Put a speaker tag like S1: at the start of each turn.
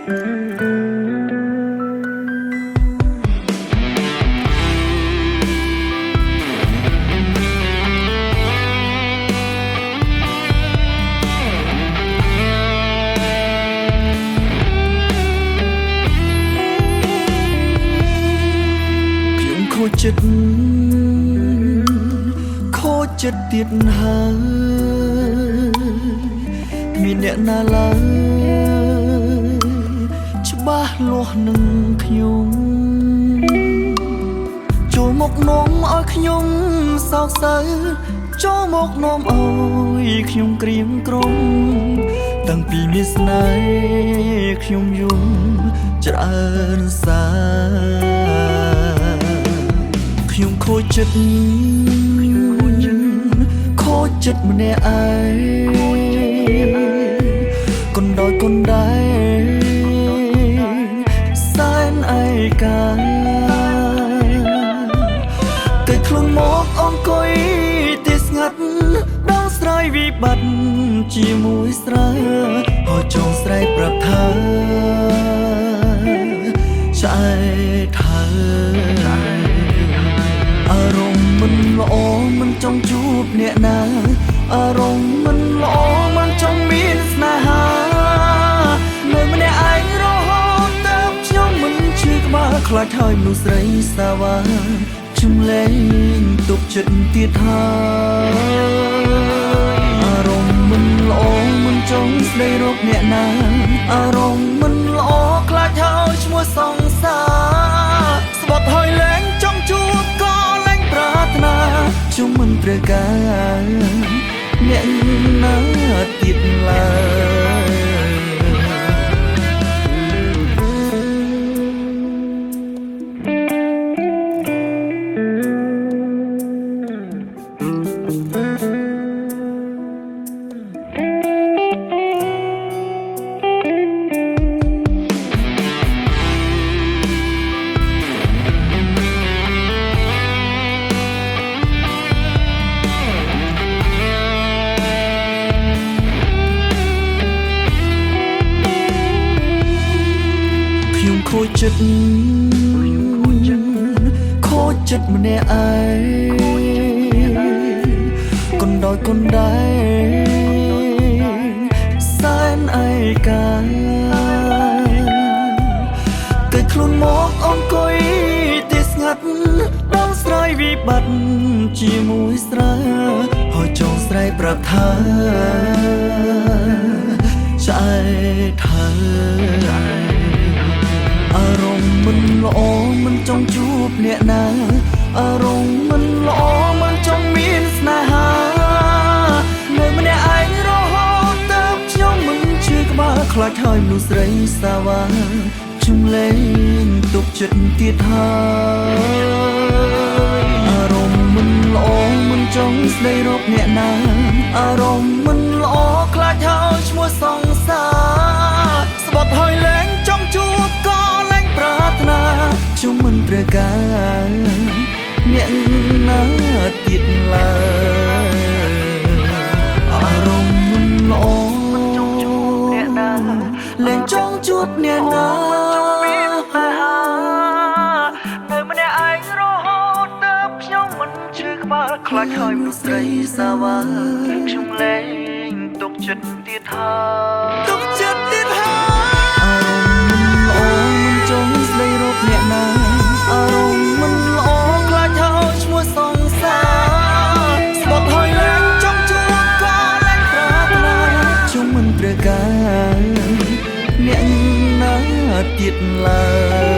S1: ចិត្តខូចចិត្តទៀតហើយគ្មានអ្នកណាឡើយច្បាស់លាស់នឹងខ្ញុំចូលមកនាំឲ្យខ្ញុំសោកសៅចូលមកនាំឲ្យខ្ញុំក្រៀមក្រំតាំងពីមានស្នេហ៍ខ្ញុំយំច្រើនសាខ្ញុំខូចចិត្តខូចចិត្តម្នាក់ឯងកុនដោយកុនដែរសែនឯកាតែខ្លួនមកអង្គុយទីស្ងាត់ដងស្រ័យវិបត្តិជាមួយស្រែហើយចង់ស្រែកប្រាប់ថាឆ្អែតថាអារម្មណ៍មិនល្អមិនចង់ជួបអ្នកណាអារម្មណ៍មិនល្អមិនចង់មានស្នេហានៅម្នាក់ឯងរហូតទៅខ្ញុំមិនជឿក្បាលខ្លាចហើយមនុស្សស្រីសាវ៉ាខ្ញុំលែងទុកចិត្តទៀតហើយអារម្មណ៍មិនល្អមិនចង់ស្ដីរកអ្នកណាអារម្មណ៍មិនល្អខ្លាចហើយឈ្មោះសង្សារស្បត់ហើយលែងចង់ជួបក៏ខ្ញុំមិនត្រូវការអ្នកណាទៀតឡើយខូចចិត្តខូចចិត្តម្នាក់ឯងកុនដោយកុនដែរសែនឯកាតែខ្លួនមកអង្គុយទីស្ងាត់ដងស្រ័យវិបត្តិជាមួយស្រែហើយចង់ស្រែកប្រាប់ថាឆ្អែតថាអារម្មណ៍មិនល្អមិនចង់ជួបអ្នកណាអារម្មណ៍មិនល្អមិនចង់មានស្នេហានៅម្នាក់ឯងរហូតទៅខ្ញុំមិនជឿក្បាលខ្លាចហើយមនុស្សស្រីសាវ៉ាខ្ញុំលែងទុកចិត្តទៀតហើយអារម្មណ៍មិនល្អមិនចង់ស្ដីរកអ្នកណាអារម្មណ៍មិនល្អខ្លាចហើយឈ្មោះសង្សារស្បត់ហើយលែងចង់ជួបក៏ខ្ញុំមិនត្រូវការអ្នកណាទៀតឡើយអារម្មណ៍មិនល្អមិនចង់ជួបអ្នកណាលែងចង់ជួបអ្នកណានៅម្នាក់ឯងរហូតទៅខ្ញុំមិនជឿក្បាលខ្លាចហើយមនុស្សស្រីសាវ៉ាខ្ញុំលែងទុកចិត្តទៀតហើយទុកចិត្តទៀតហើយចង់ស្ដីរកអ្នកណាអារម្មណ៍មិនល្អខ្លាចហើយឈ្មោះសង្សារស្បត់ហើយលែងចង់ជួបក៏លែងប្រាថ្នាខ្ញុំមិនត្រូវការអ្នកណាទៀតឡើយ